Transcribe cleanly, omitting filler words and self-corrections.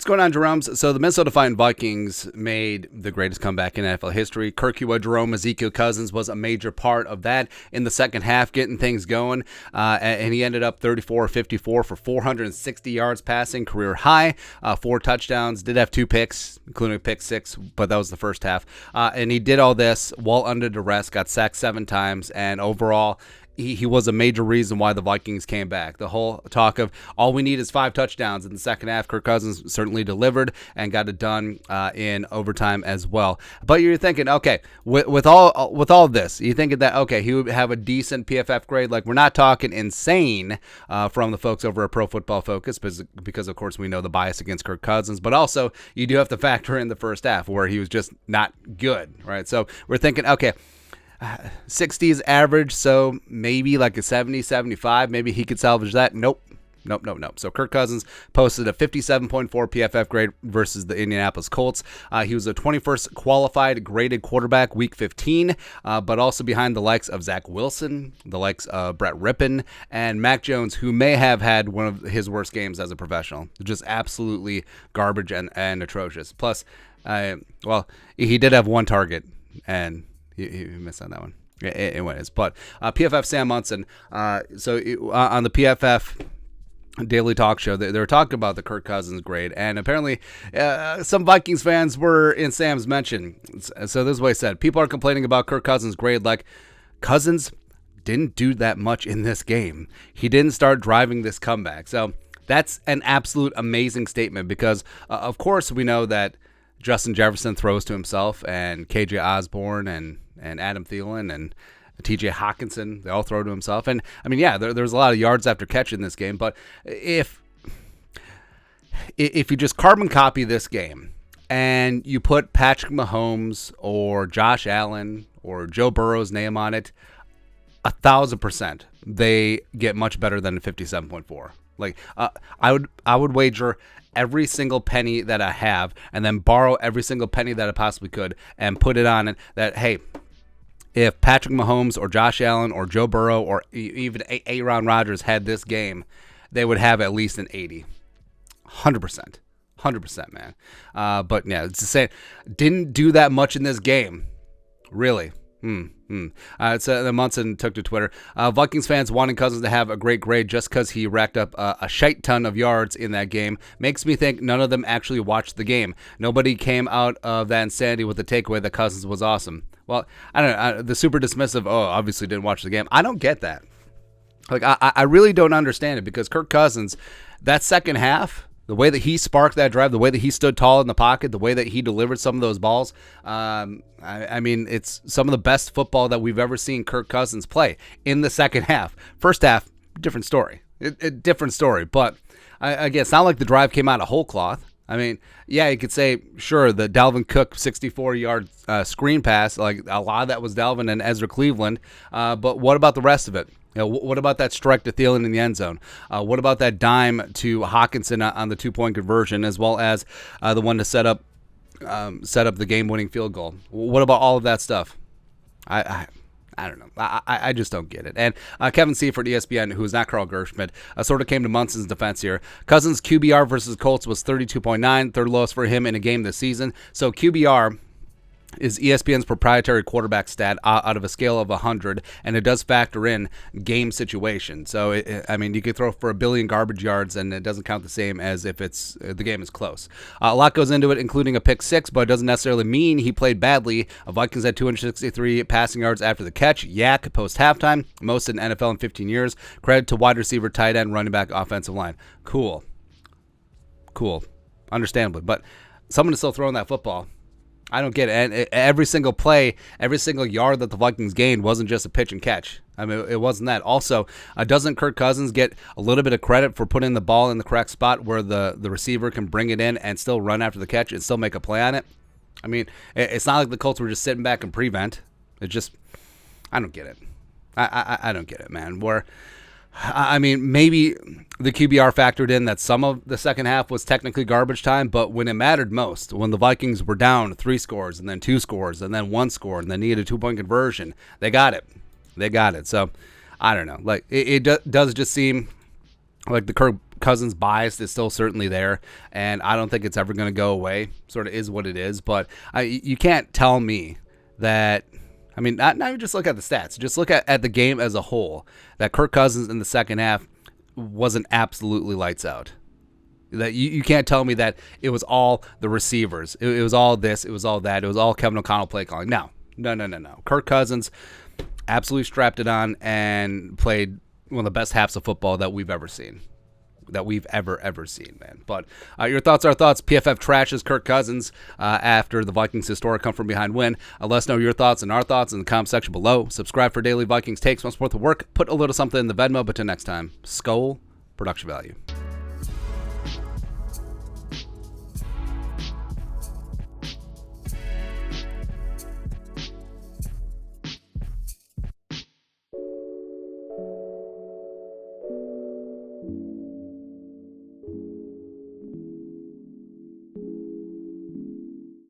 going on, Jerome? So the Minnesota Vikings made the greatest comeback in NFL history. Kirk JEROME, Ezekiel Cousins was a major part of that in the second half, getting things going. And he ended up 34-54 for 460 yards passing, career high, 4 touchdowns. Did have 2 picks, including a pick 6, but that was the first half. And he did all this while under duress, got sacked 7 times, and overall, he was a major reason why the Vikings came back. The whole talk of all we need is 5 touchdowns in the second half. Kirk Cousins certainly delivered and got it done in overtime as well. But you're thinking, okay, with all this, you're thinking that, okay, he would have a decent PFF grade. Like, we're not talking insane from the folks over at Pro Football Focus because, of course, we know the bias against Kirk Cousins. But also, you do have to factor in the first half where he was just not good, right? So we're thinking, okay, 60s average, so maybe like a 70, 75. Maybe he could salvage that. Nope. So Kirk Cousins posted a 57.4 PFF grade versus the Indianapolis Colts. He was a 21st qualified graded quarterback week 15, but also behind the likes of Zach Wilson, the likes of Brett Rippon, and Mac Jones, who may have had one of his worst games as a professional. Just absolutely garbage and atrocious. Plus, he did have 1 target, and he missed on that one. Anyways, but PFF Sam Munson. On the PFF Daily Talk Show, they were talking about the Kirk Cousins grade, and apparently some Vikings fans were in Sam's mention. So this is what he said: people are complaining about Kirk Cousins' grade, like Cousins didn't do that much in this game. He didn't start driving this comeback. So that's an absolute amazing statement because, of course, we know that Justin Jefferson throws to himself, and KJ Osborne and Adam Thielen and TJ Hawkinson, they all throw to himself. And, I mean, yeah, there's a lot of yards after catch in this game. But if you just carbon copy this game and you put Patrick Mahomes or Josh Allen or Joe Burrow's name on it, 1,000% they get much better than a 57.4. Like, I would wager every single penny that I have and then borrow every single penny that I possibly could and put it on it that, hey, if Patrick Mahomes or Josh Allen or Joe Burrow or even Aaron Rodgers had this game, they would have at least an 80. 100%, man. But, yeah, it's the same. Didn't do that much in this game. Really. So Munson took to Twitter. Vikings fans wanting Cousins to have a great grade just because he racked up a shite ton of yards in that game makes me think none of them actually watched the game. Nobody came out of that insanity with the takeaway that Cousins was awesome. Well, I don't know. The super dismissive, obviously didn't watch the game. I don't get that. Like, I really don't understand it because Kirk Cousins, that second half, the way that he sparked that drive, the way that he stood tall in the pocket, the way that he delivered some of those balls, I mean, it's some of the best football that we've ever seen Kirk Cousins play in the second half. First half, different story. Different story. But, again, it's not like the drive came out of whole cloth. I mean, yeah, you could say, sure, the Dalvin Cook 64-yard screen pass, like a lot of that was Dalvin and Ezra Cleveland. But what about the rest of it? You know, what about that strike to Thielen in the end zone? What about that dime to Hawkinson on the 2-point conversion, as well as the one to set up the game-winning field goal? What about all of that stuff? I don't know. I just don't get it. And Kevin Seifert, ESPN, who is not Carl Gershman, sort of came to Munson's defense here. Cousins' QBR versus Colts was 32.9, third lowest for him in a game this season. So QBR is ESPN's proprietary quarterback stat out of a scale of 100, and it does factor in game situation. So, I mean, you could throw for 1 billion garbage yards, and it doesn't count the same as if the game is close. A lot goes into it, including a pick 6, but it doesn't necessarily mean he played badly. Vikings had 263 passing yards after the catch. Yak post-halftime, most in NFL in 15 years. Credit to wide receiver, tight end, running back, offensive line. Cool. Understandably. But someone is still throwing that football. I don't get it. And every single play, every single yard that the Vikings gained wasn't just a pitch and catch. I mean, it wasn't that. Also, doesn't Kirk Cousins get a little bit of credit for putting the ball in the correct spot where the receiver can bring it in and still run after the catch and still make a play on it? I mean, it's not like the Colts were just sitting back and prevent. It just, I don't get it. I don't get it, man. I mean, maybe the QBR factored in that some of the second half was technically garbage time, but when it mattered most, when the Vikings were down 3 scores and then 2 scores and then 1 score and then needed a 2-point conversion, they got it. So, I don't know. Like, it does just seem like the Kirk Cousins bias is still certainly there, and I don't think it's ever going to go away. Sort of is what it is, but you can't tell me that. I mean, not even just look at the stats. Just look at the game as a whole. That Kirk Cousins in the second half wasn't absolutely lights out. That you can't tell me that it was all the receivers. It was all this. It was all that. It was all Kevin O'Connell play calling. No. Kirk Cousins absolutely strapped it on and played one of the best halves of football that we've ever seen. Ever seen, man. But your thoughts are thoughts. PFF trashes Kirk Cousins after the Vikings' historic come-from-behind win. Let us know your thoughts and our thoughts in the comment section below. Subscribe for daily Vikings takes. Once worth of work. Put a little something in the Venmo. But till next time, Skol, production value.